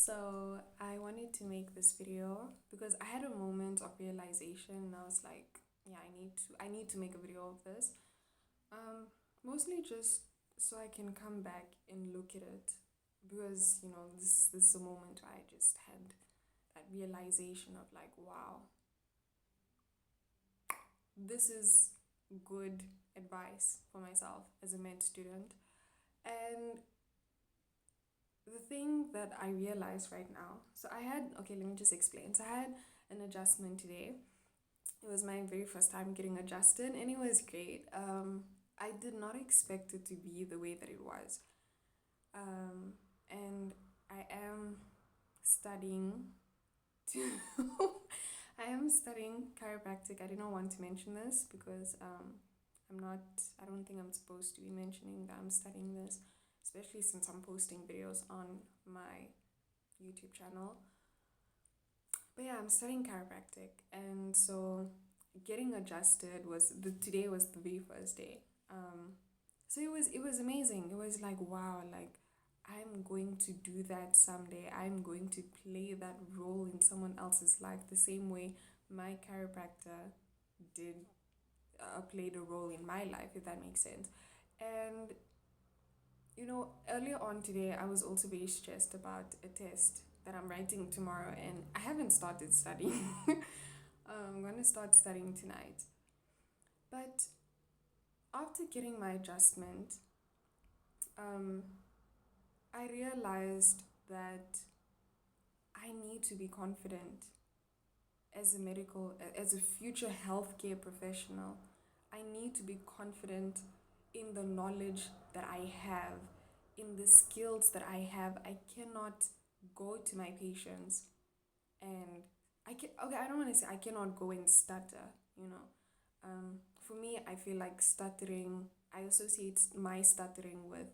So I wanted to make this video because I had a moment of realization and I was like, yeah, I need to make a video of this. Um, Mostly just so I can come back and look at it because this is a moment where I just had that realization of like, wow, this is good advice for myself as a med student. And the thing that I realized right now, so I had, okay, let me just explain. So I had an adjustment today. It was my very first time getting adjusted and it was great. I did not expect it to be the way that it was. Um, and I am studying to, I am studying chiropractic. I did not want to mention this because I don't think I'm supposed to be mentioning that I'm studying this, especially since I'm posting videos on my YouTube channel. But yeah, I'm studying chiropractic, and so getting adjusted today was the very first day. So it was amazing. It was like wow, like I'm going to do that someday. I'm going to play that role in someone else's life the same way my chiropractor did played a role in my life, if that makes sense. And earlier on today, I was also very stressed about a test that I'm writing tomorrow, and I haven't started studying. I'm gonna start studying tonight. But after getting my adjustment, um, I realized that I need to be confident as a future healthcare professional. I need to be confident in the knowledge that I have, in the skills that I have. I cannot go to my patients and I don't want to say I cannot go and stutter, you know. For me, I feel like stuttering, I associate my stuttering with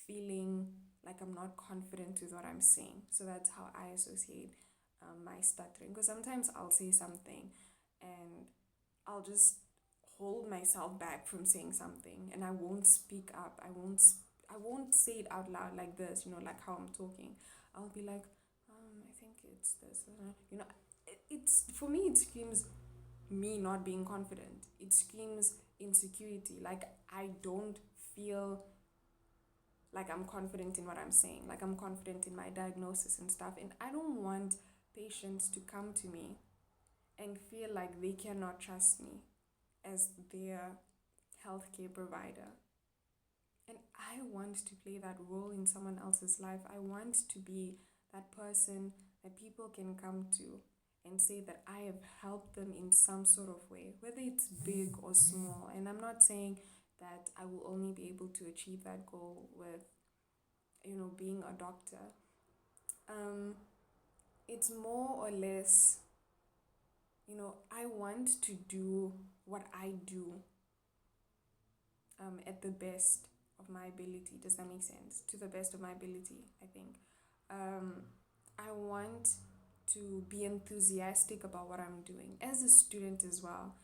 feeling like I'm not confident with what I'm saying. So that's how I associate my stuttering. Because sometimes I'll say something and I'll just hold myself back from saying something and I won't speak up. I won't say it out loud like this, like how I'm talking. I'll be like, I think it's this. It's for me. It screams me not being confident. It screams insecurity. Like I don't feel like I'm confident in what I'm saying. Like I'm confident in my diagnosis and stuff. And I don't want patients to come to me and feel like they cannot trust me as their healthcare provider. And I want to play that role in someone else's life. I want to be that person that people can come to and say that I have helped them in some sort of way, whether it's big or small. And I'm not saying that I will only be able to achieve that goal with, being a doctor. Um, it's more or less, I want to do what I do at the best of my ability. Does that make sense? To the best of my ability, I think. Um, I want to be enthusiastic about what I'm doing as a student as well.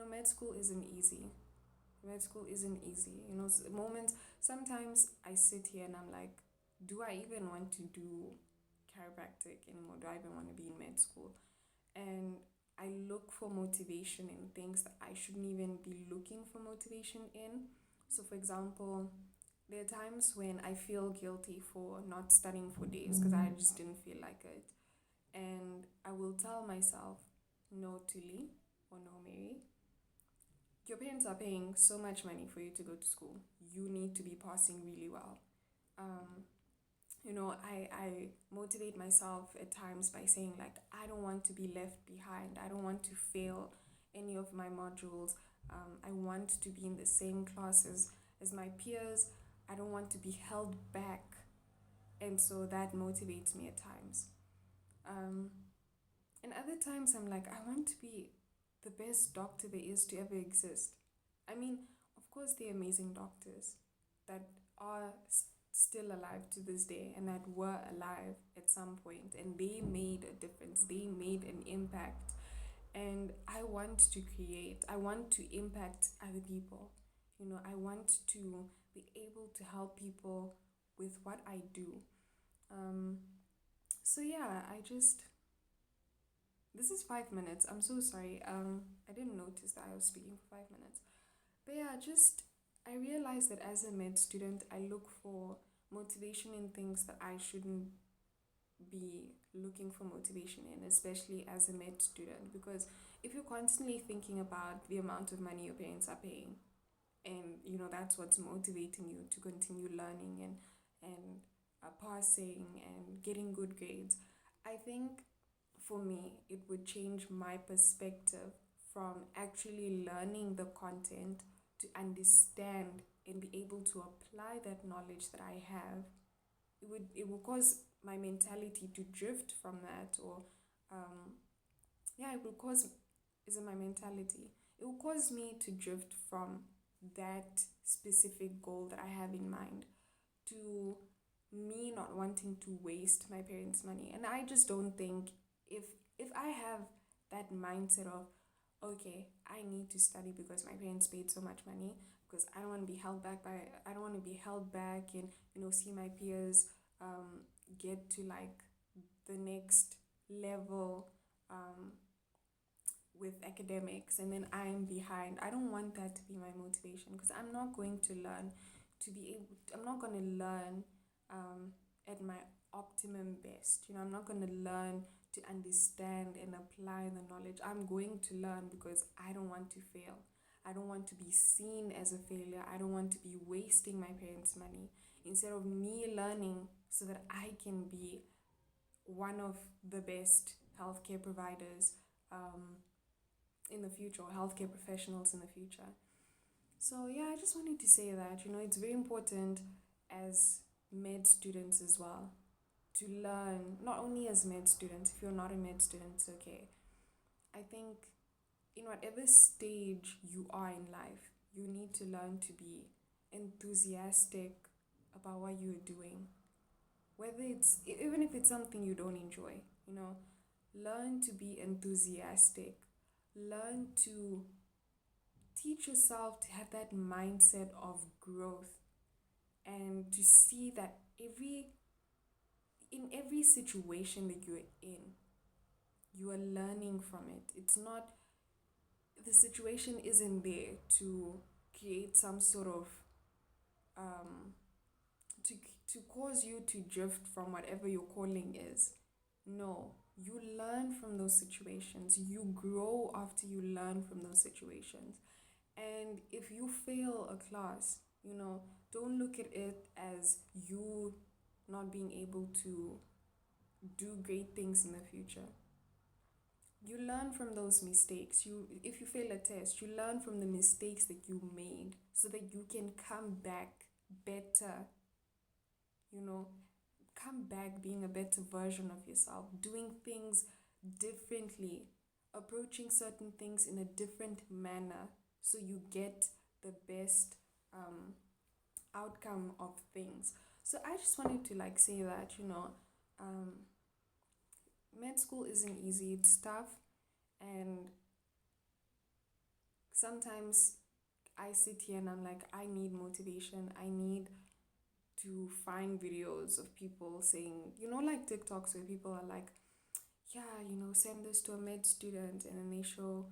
Med school isn't easy. Med school isn't easy. Moments, sometimes I sit here and I'm like, do I even want to do chiropractic anymore? Do I even want to be in med school? And I look for motivation in things that I shouldn't even be looking for motivation in. So, for example, there are times when I feel guilty for not studying for days because I just didn't feel like it. And I will tell myself, no, Tuli, or no, Mary, your parents are paying so much money for you to go to school. You need to be passing really well. Um, I motivate myself at times by saying, like, I don't want to be left behind. I don't want to fail any of my modules. I want to be in the same classes as my peers. I don't want to be held back. And so that motivates me at times. Um, and other times I'm like, I want to be the best doctor there is to ever exist. I mean, of course, they're amazing doctors that are still alive to this day and that were alive at some point and they made a difference, they made an impact. And I want to impact other people. I want to be able to help people with what I do. So yeah, this is 5 minutes. I'm so sorry. I didn't notice that I was speaking for 5 minutes. But yeah, just I realized that as a med student, I look for motivation in things that I shouldn't be looking for motivation in, especially as a med student. Because if you're constantly thinking about the amount of money your parents are paying, and that's what's motivating you to continue learning and passing and getting good grades, I think for me it would change my perspective from actually learning the content to understand and be able to apply that knowledge that I have. It will cause my mentality to drift from that, or um, yeah, it will cause, is it my mentality? It will cause me to drift from that specific goal that I have in mind to me not wanting to waste my parents' money. And I just don't think, if if I have that mindset of, okay, I need to study because my parents paid so much money, because I don't want to be held back by I don't want to be held back and see my peers get to like the next level um with academics, and then I'm behind. I don't want that to be my motivation, because I'm not going to learn to be able I'm not going to learn at my optimum best. I'm not going to learn to understand and apply the knowledge. I'm going to learn because I don't want to fail. I don't want to be seen as a failure. I don't want to be wasting my parents' money. Instead of me learning so that I can be one of the best healthcare providers um, in the future, or healthcare professionals in the future. So yeah, I just wanted to say that it's very important as med students as well to learn, not only as med students. If you're not a med student, it's okay. I think in whatever stage you are in life, you need to learn to be enthusiastic about what you're doing, whether it's even if it's something you don't enjoy. you know Learn to be enthusiastic. Learn to teach yourself to have that mindset of growth, and to see that in every situation that you're in, you are learning from it. It's not The situation isn't there to create some sort of um to to cause you to drift from whatever your calling is. No, you learn from those situations. You grow after you learn from those situations. And if you fail a class, don't look at it as you not being able to do great things in the future. You learn from those mistakes. If you fail a test, you learn from the mistakes that you made so that you can come back better, you know, come back being a better version of yourself, doing things differently, approaching certain things in a different manner, so you get the best um, outcome of things. So I just wanted to like say that, um, med school isn't easy, it's tough. And sometimes I sit here and I'm like, I need motivation. I need to find videos of people saying, like TikToks where people are like, yeah, send this to a med student, and then they show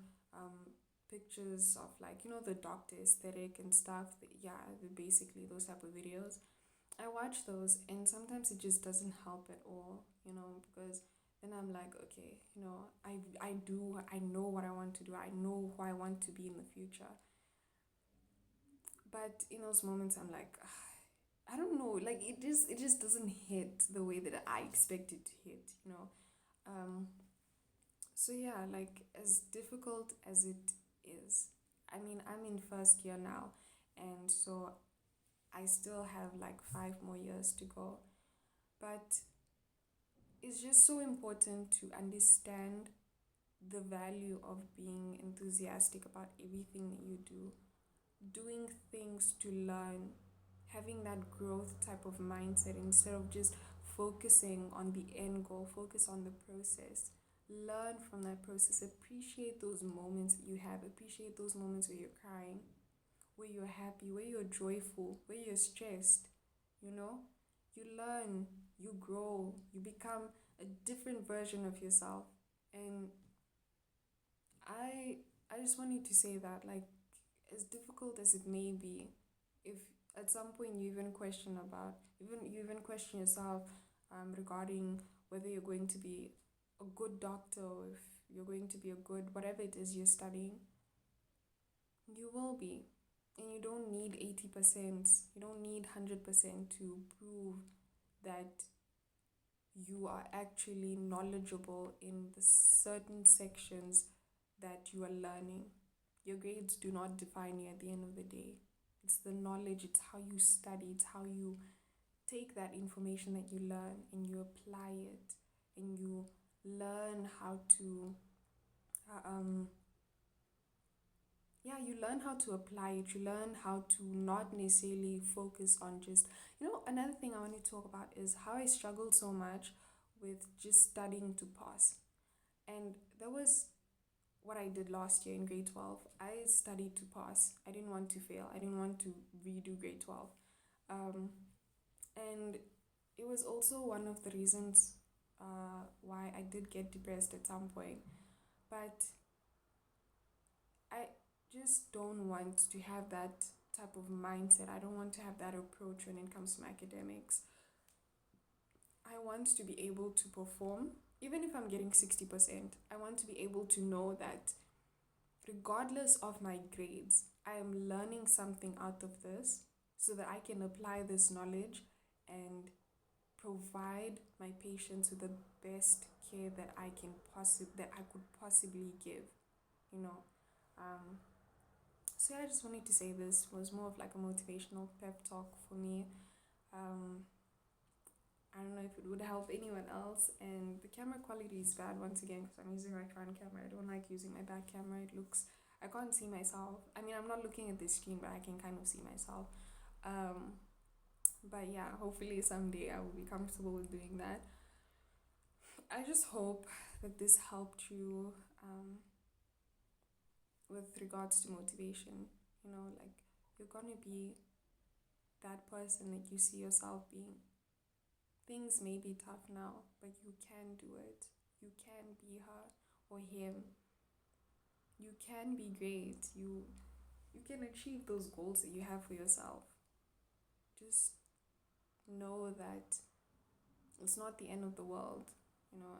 pictures of like, the doctor aesthetic and stuff. Yeah, basically those type of videos. I watch those, and sometimes it just doesn't help at all, because then I'm like, okay, I know what I want to do. I know who I want to be in the future. But in those moments, I'm like, I don't know, like it just doesn't hit the way that I expect it to hit. Um, so yeah, like as difficult as it is, I mean, I'm in first year now, and so I still have like 5 more years to go. But it's just so important to understand the value of being enthusiastic about everything that you do, doing things to learn, having that growth type of mindset instead of just focusing on the end goal. Focus on the process. Learn from that process. Appreciate those moments that you have. Appreciate those moments where you're crying, where you're happy, where you're joyful, where you're stressed. You know, you learn, you grow, you become a different version of yourself. And I I just wanted to say that, like, as difficult as it may be, if at some point you even question about, even you even question yourself regarding whether you're going to be a good doctor, or if you're going to be a good whatever it is you're studying, you will be. And you don't need 80%, you don't need 100% to prove that you are actually knowledgeable in the certain sections that you are learning. Your grades do not define you at the end of the day. It's the knowledge, it's how you study, it's how you take that information that you learn and you apply it, and you learn how to um yeah, you learn how to apply it. You learn how to not necessarily focus on just, another thing I want to talk about is how I struggled so much with just studying to pass. And that was what I did last year in grade 12. I studied to pass. I didn't want to fail. I didn't want to redo grade 12. Um, and it was also one of the reasons why I did get depressed at some point. But I just don't want to have that type of mindset. I don't want to have that approach when it comes to my academics. I want to be able to perform, even if I'm getting 60%. I want to be able to know that regardless of my grades, I am learning something out of this so that I can apply this knowledge and provide my patients with the best care that I could possibly give, you know. Um, so yeah, I just wanted to say this was more of like a motivational pep talk for me. Um, I don't know if it would help anyone else. And the camera quality is bad once again because I'm using my front camera. I don't like using my back camera. I can't see myself. I mean, I'm not looking at the screen, but I can kind of see myself. Um, but yeah, hopefully someday I will be comfortable with doing that. I just hope that this helped you with regards to motivation. Like, you're gonna be that person that you see yourself being. Things may be tough now, but you can do it. You can be her or him. You can be great. You can achieve those goals that you have for yourself. Just know that it's not the end of the world,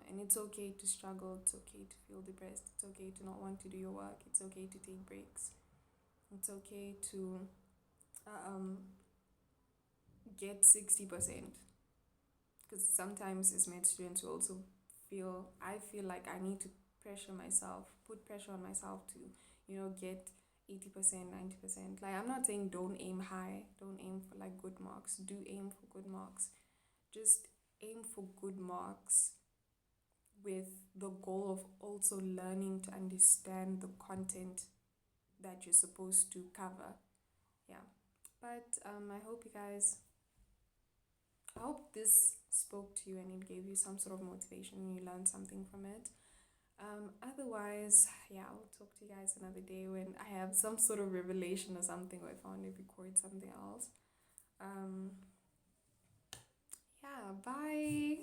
and it's okay to struggle, it's okay to feel depressed, it's okay to not want to do your work, it's okay to take breaks. It's okay to um get 60%, because sometimes as med students we also I feel like I need to put pressure on myself to, get 80%, 90%. Like, I'm not saying don't aim high, don't aim for like good marks, do aim for good marks. Just aim for good marks with the goal of also learning to understand the content that you're supposed to cover. Yeah. But I hope this spoke to you and it gave you some sort of motivation and you learned something from it. Otherwise, yeah, I'll talk to you guys another day when I have some sort of revelation or something, or if I want to record something else. Yeah, bye.